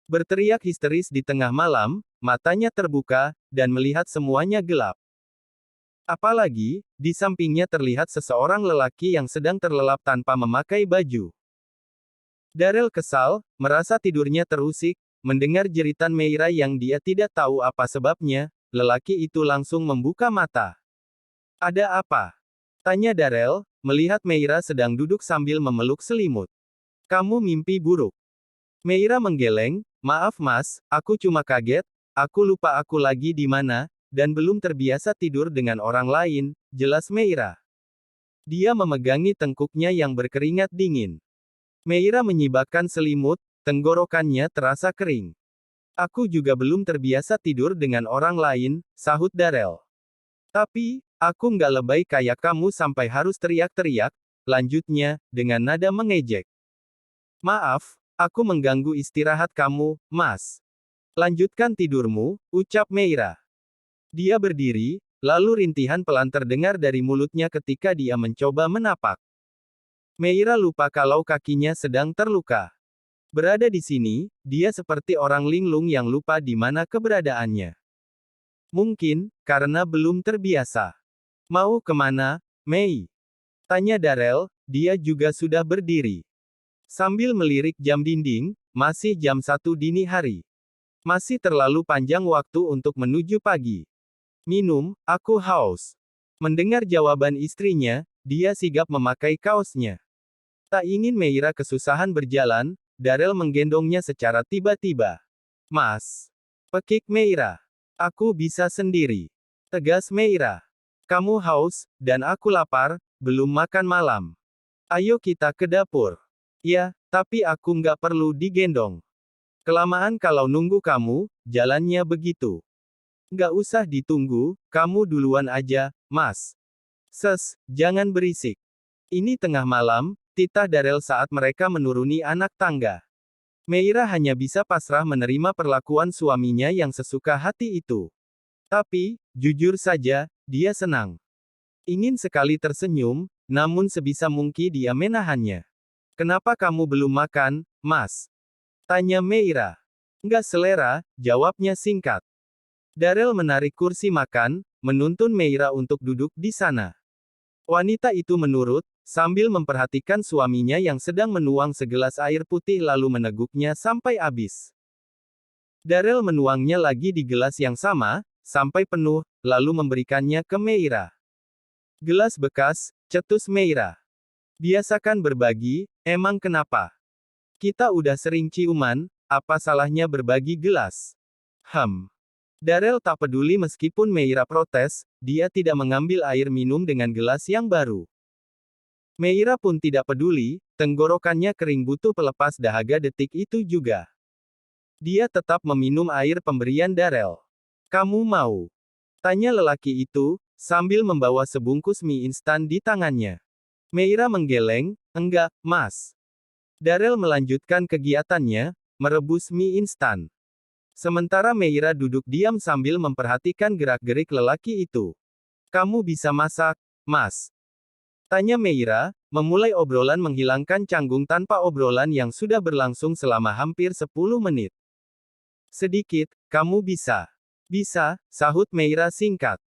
Berteriak histeris di tengah malam, matanya terbuka, dan melihat semuanya gelap. Apalagi, di sampingnya terlihat seseorang lelaki yang sedang terlelap tanpa memakai baju. Daryl kesal, merasa tidurnya terusik, mendengar jeritan Meira yang dia tidak tahu apa sebabnya, lelaki itu langsung membuka mata. Ada apa? Tanya Daryl, melihat Meira sedang duduk sambil memeluk selimut. Kamu mimpi buruk. Meira menggeleng, maaf mas, aku cuma kaget, aku lupa aku lagi di mana, dan belum terbiasa tidur dengan orang lain, jelas Meira. Dia memegangi tengkuknya yang berkeringat dingin. Meira menyibakkan selimut, tenggorokannya terasa kering. Aku juga belum terbiasa tidur dengan orang lain, sahut Daryl. Tapi, aku nggak lebay kayak kamu sampai harus teriak-teriak, lanjutnya, dengan nada mengejek. Maaf, aku mengganggu istirahat kamu, mas. Lanjutkan tidurmu, ucap Meira. Dia berdiri, lalu rintihan pelan terdengar dari mulutnya ketika dia mencoba menapak. Meira lupa kalau kakinya sedang terluka. Berada di sini, dia seperti orang linglung yang lupa di mana keberadaannya. Mungkin, karena belum terbiasa. Mau kemana, Mei? Tanya Daryl, dia juga sudah berdiri. Sambil melirik jam dinding, masih jam 1 dini hari. Masih terlalu panjang waktu untuk menuju pagi. Minum, aku haus. Mendengar jawaban istrinya, dia sigap memakai kaosnya. Tak ingin Meira kesusahan berjalan, Daryl menggendongnya secara tiba-tiba. Mas. Pekik Meira. Aku bisa sendiri. Tegas Meira. Kamu haus, dan aku lapar, belum makan malam. Ayo kita ke dapur. Ya, tapi aku nggak perlu digendong. Kelamaan kalau nunggu kamu, jalannya begitu. Nggak usah ditunggu, kamu duluan aja, mas. Jangan berisik. Ini tengah malam, titah Daryl saat mereka menuruni anak tangga. Meira hanya bisa pasrah menerima perlakuan suaminya yang sesuka hati itu. Tapi, jujur saja, dia senang. Ingin sekali tersenyum, namun sebisa mungkin dia menahannya. Kenapa kamu belum makan, mas? Tanya Meira. Nggak selera, jawabnya singkat. Daryl menarik kursi makan, menuntun Meira untuk duduk di sana. Wanita itu menurut, sambil memperhatikan suaminya yang sedang menuang segelas air putih lalu meneguknya sampai habis. Daryl menuangnya lagi di gelas yang sama, sampai penuh, lalu memberikannya ke Meira. Gelas bekas, cetus Meira. Biasakan berbagi, emang kenapa? Kita udah sering ciuman, apa salahnya berbagi gelas? Daryl tak peduli meskipun Meira protes, dia tidak mengambil air minum dengan gelas yang baru. Meira pun tidak peduli, tenggorokannya kering butuh pelepas dahaga detik itu juga. Dia tetap meminum air pemberian Daryl. Kamu mau? Tanya lelaki itu, sambil membawa sebungkus mie instan di tangannya. Meira menggeleng, enggak, mas. Daryl melanjutkan kegiatannya, merebus mie instan. Sementara Meira duduk diam sambil memperhatikan gerak-gerik lelaki itu. Kamu bisa masak, mas? Tanya Meira, memulai obrolan menghilangkan canggung tanpa obrolan yang sudah berlangsung selama hampir 10 menit. Sedikit, kamu bisa. Bisa, sahut Meira singkat.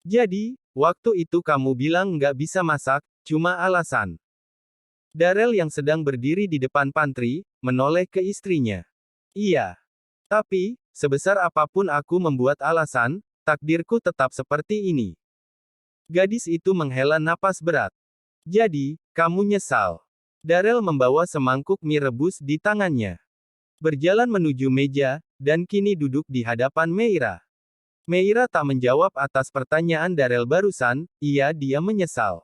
Jadi, waktu itu kamu bilang nggak bisa masak, cuma alasan. Daryl yang sedang berdiri di depan pantry, menoleh ke istrinya. Iya. Tapi, sebesar apapun aku membuat alasan, takdirku tetap seperti ini. Gadis itu menghela napas berat. Jadi, kamu nyesal. Daryl membawa semangkuk mie rebus di tangannya. Berjalan menuju meja, dan kini duduk di hadapan Meira. Meira tak menjawab atas pertanyaan Daryl barusan, iya dia menyesal.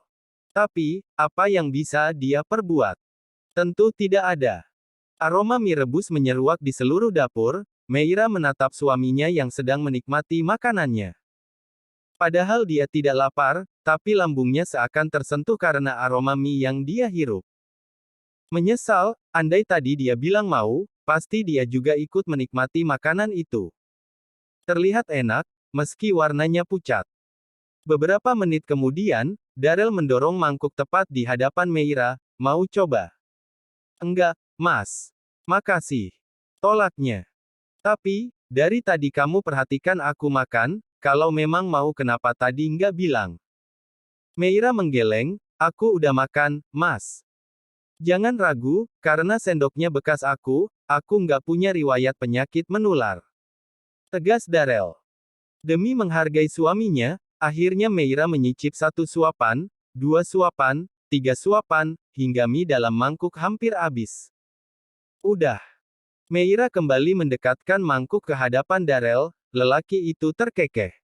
Tapi, apa yang bisa dia perbuat? Tentu tidak ada. Aroma mie rebus menyeruak di seluruh dapur, Meira menatap suaminya yang sedang menikmati makanannya. Padahal dia tidak lapar, tapi lambungnya seakan tersentuh karena aroma mie yang dia hirup. Menyesal, andai tadi dia bilang mau, pasti dia juga ikut menikmati makanan itu. Terlihat enak, meski warnanya pucat. Beberapa menit kemudian, Daryl mendorong mangkuk tepat di hadapan Meira, mau coba? Enggak, mas. Makasih. Tolaknya. Tapi, dari tadi kamu perhatikan aku makan, kalau memang mau kenapa tadi nggak bilang? Meira menggeleng, aku udah makan, Mas. Jangan ragu, karena sendoknya bekas aku nggak punya riwayat penyakit menular. Tegas Darel. Demi menghargai suaminya, akhirnya Meira menyicip satu suapan, dua suapan, tiga suapan, hingga mie dalam mangkuk hampir habis. Udah. Meira kembali mendekatkan mangkuk ke hadapan Darel, lelaki itu terkekeh.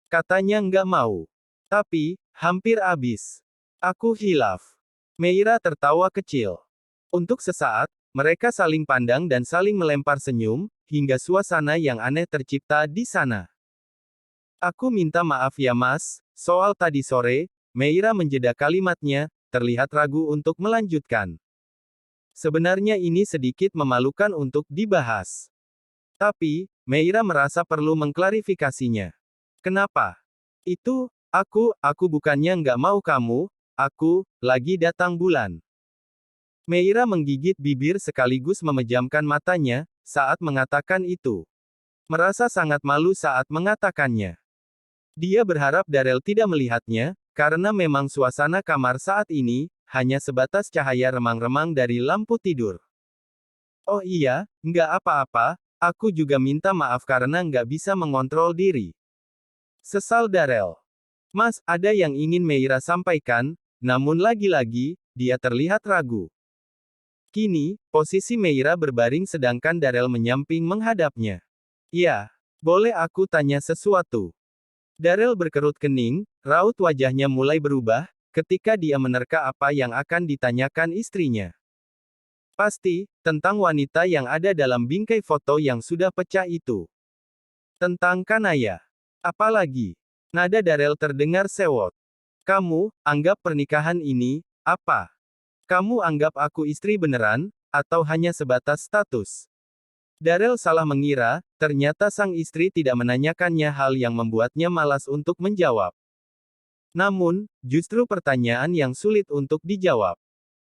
Katanya nggak mau. Tapi, hampir habis. Aku hilaf. Meira tertawa kecil. Untuk sesaat, mereka saling pandang dan saling melempar senyum, hingga suasana yang aneh tercipta di sana. Aku minta maaf ya Mas, soal tadi sore, Meira menjeda kalimatnya, terlihat ragu untuk melanjutkan. Sebenarnya ini sedikit memalukan untuk dibahas. Tapi, Meira merasa perlu mengklarifikasinya. Kenapa? Itu, aku bukannya nggak mau kamu, lagi datang bulan. Meira menggigit bibir sekaligus memejamkan matanya, saat mengatakan itu. Merasa sangat malu saat mengatakannya. Dia berharap Darel tidak melihatnya, karena memang suasana kamar saat ini, hanya sebatas cahaya remang-remang dari lampu tidur. Oh iya, nggak apa-apa, aku juga minta maaf karena nggak bisa mengontrol diri. Sesal Darel. Mas, ada yang ingin Meira sampaikan, namun lagi-lagi, dia terlihat ragu. Kini, posisi Meira berbaring sedangkan Darel menyamping menghadapnya. Ya, boleh aku tanya sesuatu? Darel berkerut kening, raut wajahnya mulai berubah, ketika dia menerka apa yang akan ditanyakan istrinya. Pasti, tentang wanita yang ada dalam bingkai foto yang sudah pecah itu. Tentang Kanaya. Apalagi, nada Darel terdengar sewot. Kamu, anggap pernikahan ini, apa? Kamu anggap aku istri beneran, atau hanya sebatas status? Darel salah mengira, ternyata sang istri tidak menanyakannya hal yang membuatnya malas untuk menjawab. Namun, justru pertanyaan yang sulit untuk dijawab.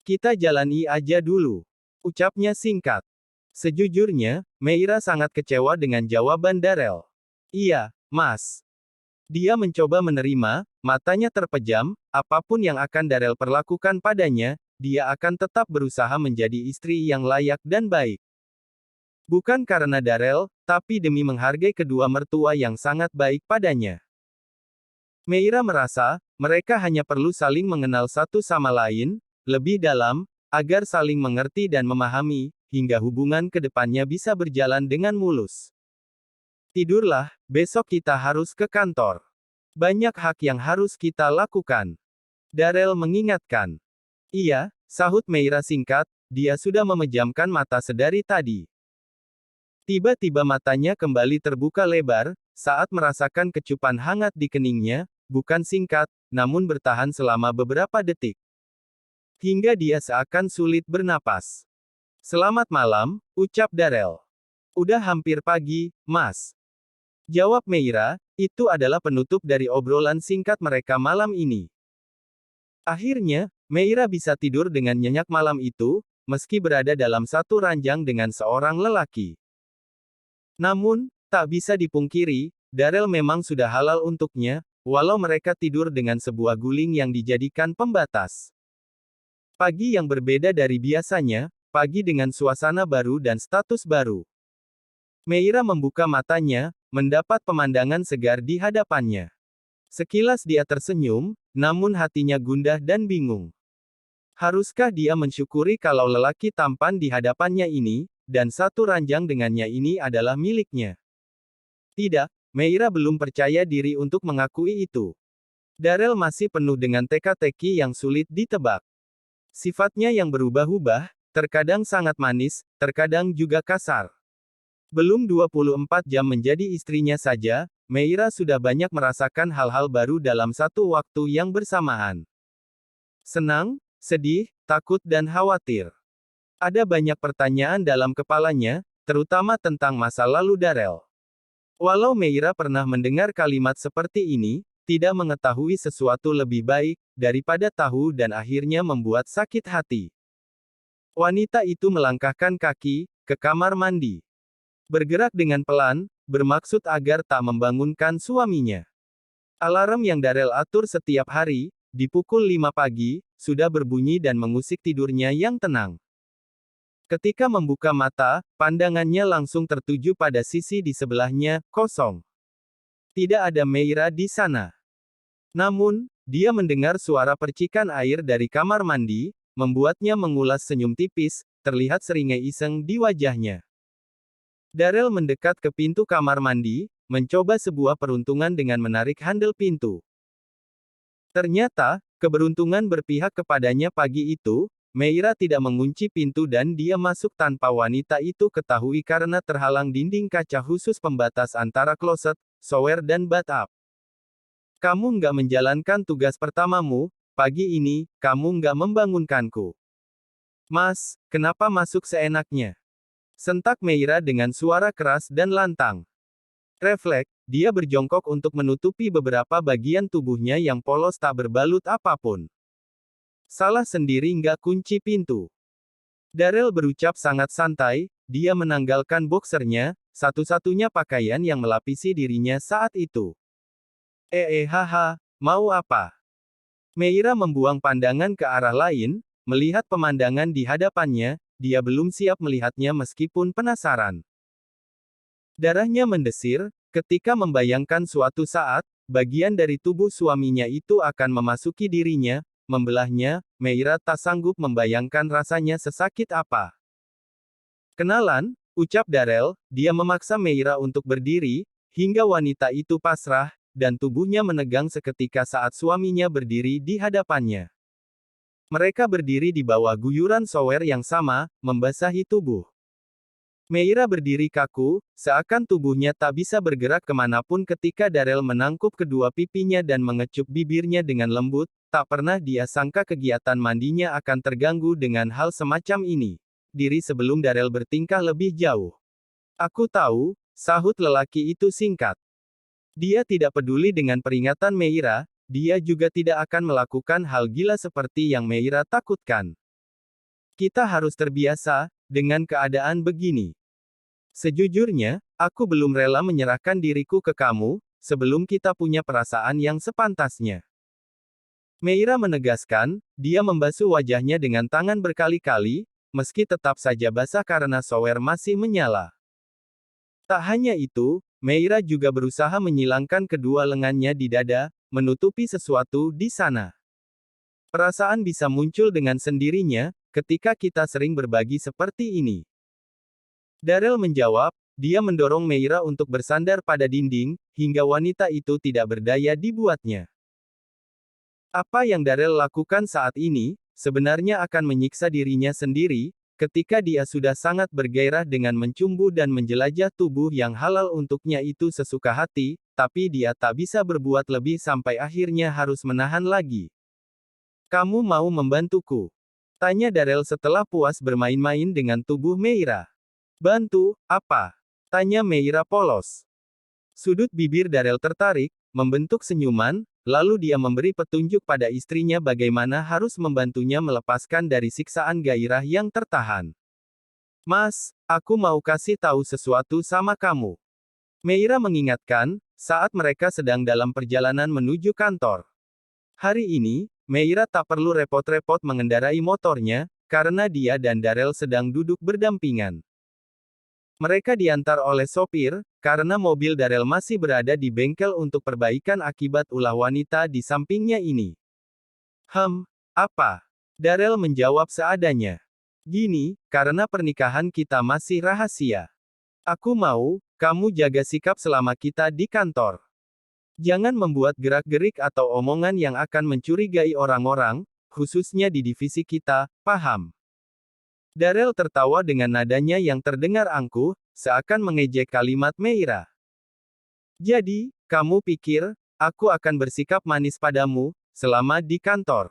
Kita jalani aja dulu. Ucapnya singkat. Sejujurnya, Meira sangat kecewa dengan jawaban Darel. Iya, Mas. Dia mencoba menerima, matanya terpejam, apapun yang akan Darel perlakukan padanya, dia akan tetap berusaha menjadi istri yang layak dan baik. Bukan karena Darel, tapi demi menghargai kedua mertua yang sangat baik padanya. Meira merasa, mereka hanya perlu saling mengenal satu sama lain, lebih dalam, agar saling mengerti dan memahami, hingga hubungan ke depannya bisa berjalan dengan mulus. Tidurlah, besok kita harus ke kantor. Banyak hak yang harus kita lakukan. Darel mengingatkan. Iya, sahut Meira singkat, dia sudah memejamkan mata sedari tadi. Tiba-tiba matanya kembali terbuka lebar, saat merasakan kecupan hangat di keningnya, bukan singkat, namun bertahan selama beberapa detik. Hingga dia seakan sulit bernapas. Selamat malam, ucap Darel. Udah hampir pagi, Mas. Jawab Meira, itu adalah penutup dari obrolan singkat mereka malam ini. Akhirnya, Meira bisa tidur dengan nyenyak malam itu, meski berada dalam satu ranjang dengan seorang lelaki. Namun, tak bisa dipungkiri, Darel memang sudah halal untuknya, walau mereka tidur dengan sebuah guling yang dijadikan pembatas. Pagi yang berbeda dari biasanya, pagi dengan suasana baru dan status baru. Meira membuka matanya, mendapat pemandangan segar di hadapannya. Sekilas dia tersenyum, namun hatinya gundah dan bingung. Haruskah dia mensyukuri kalau lelaki tampan di hadapannya ini, dan satu ranjang dengannya ini adalah miliknya? Tidak, Meira belum percaya diri untuk mengakui itu. Darel masih penuh dengan teka-teki yang sulit ditebak. Sifatnya yang berubah-ubah, terkadang sangat manis, terkadang juga kasar. Belum 24 jam menjadi istrinya saja, Meira sudah banyak merasakan hal-hal baru dalam satu waktu yang bersamaan. Senang, sedih, takut dan khawatir. Ada banyak pertanyaan dalam kepalanya, terutama tentang masa lalu Darel. Walau Meira pernah mendengar kalimat seperti ini, tidak mengetahui sesuatu lebih baik, daripada tahu dan akhirnya membuat sakit hati. Wanita itu melangkahkan kaki, ke kamar mandi. Bergerak dengan pelan, bermaksud agar tak membangunkan suaminya. Alarm yang Darel atur setiap hari, di pukul 5 pagi, sudah berbunyi dan mengusik tidurnya yang tenang. Ketika membuka mata, pandangannya langsung tertuju pada sisi di sebelahnya, kosong. Tidak ada Meira di sana. Namun, dia mendengar suara percikan air dari kamar mandi, membuatnya mengulas senyum tipis, terlihat seringai iseng di wajahnya. Darel mendekat ke pintu kamar mandi, mencoba sebuah peruntungan dengan menarik handle pintu. Ternyata, keberuntungan berpihak kepadanya pagi itu. Meira tidak mengunci pintu dan dia masuk tanpa wanita itu ketahui karena terhalang dinding kaca khusus pembatas antara kloset, shower dan bathtub. Kamu nggak menjalankan tugas pertamamu, pagi ini, kamu nggak membangunkanku. Mas, kenapa masuk seenaknya? Sentak Meira dengan suara keras dan lantang. Refleks, dia berjongkok untuk menutupi beberapa bagian tubuhnya yang polos tak berbalut apapun. Salah sendiri nggak kunci pintu. Darel berucap sangat santai, dia menanggalkan boksernya, satu-satunya pakaian yang melapisi dirinya saat itu. Haha, mau apa? Meira membuang pandangan ke arah lain, melihat pemandangan di hadapannya, dia belum siap melihatnya meskipun penasaran. Darahnya mendesir, ketika membayangkan suatu saat, bagian dari tubuh suaminya itu akan memasuki dirinya, membelahnya. Meira tak sanggup membayangkan rasanya sesakit apa. Kenalan, ucap Darel, dia memaksa Meira untuk berdiri, hingga wanita itu pasrah, dan tubuhnya menegang seketika saat suaminya berdiri di hadapannya. Mereka berdiri di bawah guyuran shower yang sama, membasahi tubuh. Meira berdiri kaku, seakan tubuhnya tak bisa bergerak kemanapun ketika Darel menangkup kedua pipinya dan mengecup bibirnya dengan lembut. Tak pernah dia sangka kegiatan mandinya akan terganggu dengan hal semacam ini. Diri sebelum Darel bertingkah lebih jauh. Aku tahu, sahut lelaki itu singkat. Dia tidak peduli dengan peringatan Meira, dia juga tidak akan melakukan hal gila seperti yang Meira takutkan. Kita harus terbiasa dengan keadaan begini. Sejujurnya, aku belum rela menyerahkan diriku ke kamu, sebelum kita punya perasaan yang sepantasnya. Meira menegaskan, dia membasuh wajahnya dengan tangan berkali-kali, meski tetap saja basah karena shower masih menyala. Tak hanya itu, Meira juga berusaha menyilangkan kedua lengannya di dada, menutupi sesuatu di sana. Perasaan bisa muncul dengan sendirinya, ketika kita sering berbagi seperti ini. Darel menjawab, dia mendorong Meira untuk bersandar pada dinding, hingga wanita itu tidak berdaya dibuatnya. Apa yang Darel lakukan saat ini, sebenarnya akan menyiksa dirinya sendiri, ketika dia sudah sangat bergairah dengan mencumbu dan menjelajah tubuh yang halal untuknya itu sesuka hati, tapi dia tak bisa berbuat lebih sampai akhirnya harus menahan lagi. Kamu mau membantuku? Tanya Darel setelah puas bermain-main dengan tubuh Meira. Bantu, apa? Tanya Meira polos. Sudut bibir Darel tertarik, membentuk senyuman, lalu dia memberi petunjuk pada istrinya bagaimana harus membantunya melepaskan dari siksaan gairah yang tertahan. Mas, aku mau kasih tahu sesuatu sama kamu. Meira mengingatkan, saat mereka sedang dalam perjalanan menuju kantor. Hari ini, Meira tak perlu repot-repot mengendarai motornya, karena dia dan Darel sedang duduk berdampingan. Mereka diantar oleh sopir, karena mobil Darel masih berada di bengkel untuk perbaikan akibat ulah wanita di sampingnya ini. Apa? Darel menjawab seadanya. Gini, karena pernikahan kita masih rahasia. Aku mau, kamu jaga sikap selama kita di kantor. Jangan membuat gerak-gerik atau omongan yang akan mencurigai orang-orang, khususnya di divisi kita, paham? Darel tertawa dengan nadanya yang terdengar angkuh, seakan mengejek kalimat Meira. Jadi, kamu pikir, aku akan bersikap manis padamu, selama di kantor?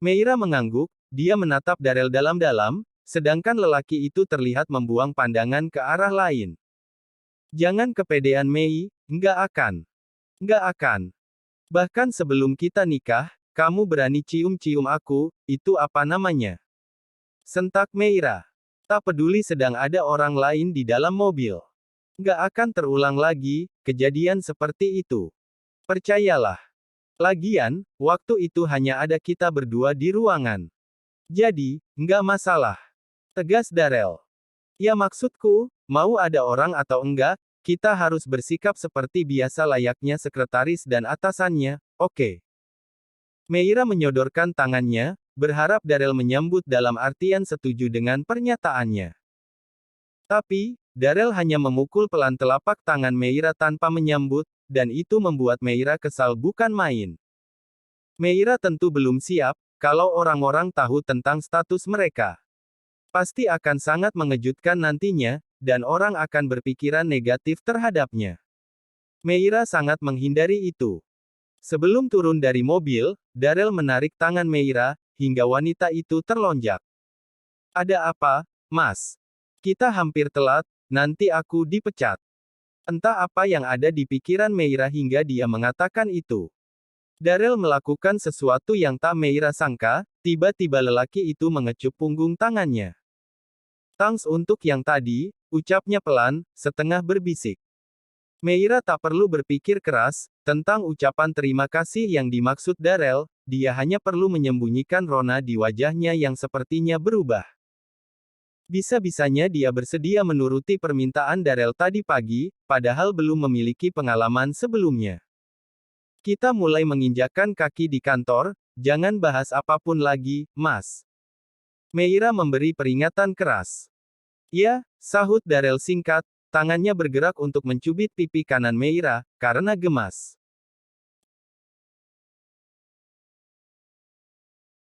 Meira mengangguk, dia menatap Darel dalam-dalam, sedangkan lelaki itu terlihat membuang pandangan ke arah lain. Jangan kepedean Mei, nggak akan. Nggak akan. Bahkan sebelum kita nikah, kamu berani cium-cium aku, itu apa namanya? Sentak Meira. Tak peduli sedang ada orang lain di dalam mobil. Nggak akan terulang lagi, kejadian seperti itu. Percayalah. Lagian, waktu itu hanya ada kita berdua di ruangan. Jadi, nggak masalah. Tegas Darrell. Ya maksudku, mau ada orang atau enggak, kita harus bersikap seperti biasa layaknya sekretaris dan atasannya, oke? Meira menyodorkan tangannya, berharap Darrell menyambut dalam artian setuju dengan pernyataannya. Tapi, Darrell hanya memukul pelan telapak tangan Meira tanpa menyambut, dan itu membuat Meira kesal bukan main. Meira tentu belum siap, kalau orang-orang tahu tentang status mereka. Pasti akan sangat mengejutkan nantinya, dan orang akan berpikiran negatif terhadapnya. Meira sangat menghindari itu. Sebelum turun dari mobil, Darrell menarik tangan Meira, hingga wanita itu terlonjak. Ada apa, Mas? Kita hampir telat, nanti aku dipecat. Entah apa yang ada di pikiran Meira hingga dia mengatakan itu. Darrell melakukan sesuatu yang tak Meira sangka, tiba-tiba lelaki itu mengecup punggung tangannya. Thanks untuk yang tadi, ucapnya pelan, setengah berbisik. Meira tak perlu berpikir keras, tentang ucapan terima kasih yang dimaksud Darrell, dia hanya perlu menyembunyikan rona di wajahnya yang sepertinya berubah. Bisa-bisanya dia bersedia menuruti permintaan Darrell tadi pagi, padahal belum memiliki pengalaman sebelumnya. Kita mulai menginjakkan kaki di kantor, jangan bahas apapun lagi, Mas. Meira memberi peringatan keras. Ya, sahut Darrell singkat, tangannya bergerak untuk mencubit pipi kanan Meira, karena gemas.